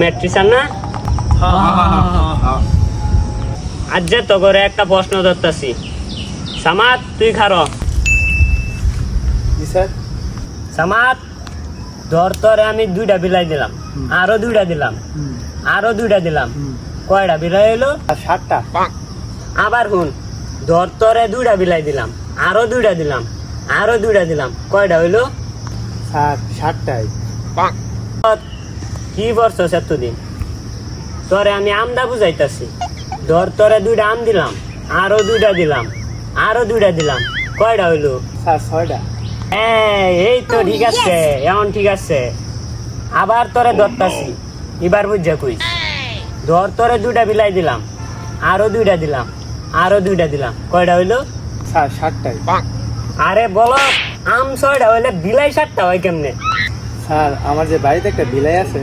ম্যাট্রিসান না আজ যে তো করে একটা প্রশ্ন ধরতেছি সামাদ তুই খারো জি স্যার। সামাদ ধর তোরে আমি 2টা বিলাই দিলাম আরো 2টা দিলাম আরো 2টা দিলাম কয়টা বিলাই হইলো? আর 7টা। আবার হুন ধর তোরে 2টা বিলাই দিলাম আরো 2টা দিলাম আরো 2টা দিলাম কয়টা হইলো? স্যার 7টাই। কি করছস এতদিন? তোরে আমি আমদা বুঝাইতাছি ধর তোরে 2টা আম দিলাম আরো 2টা দিলাম আরো 2টা দিলাম কয়টা হইলো? স্যার 6টা। এই তো ঠিক আছে এখন ঠিক আছে আবার তোরে ধরতাছি এবার বুঝা কই ধর তোরে 2টা বিলাই দিলাম আরো 2টা দিলাম আরো 2টা দিলাম কয়টা হইলো? স্যার 7টাই। আরে বলো আম 6টা হইলে বিলাই 7টা হয় কেমনে? স্যার আমার যে বাড়িতে একটা বিলাই আছে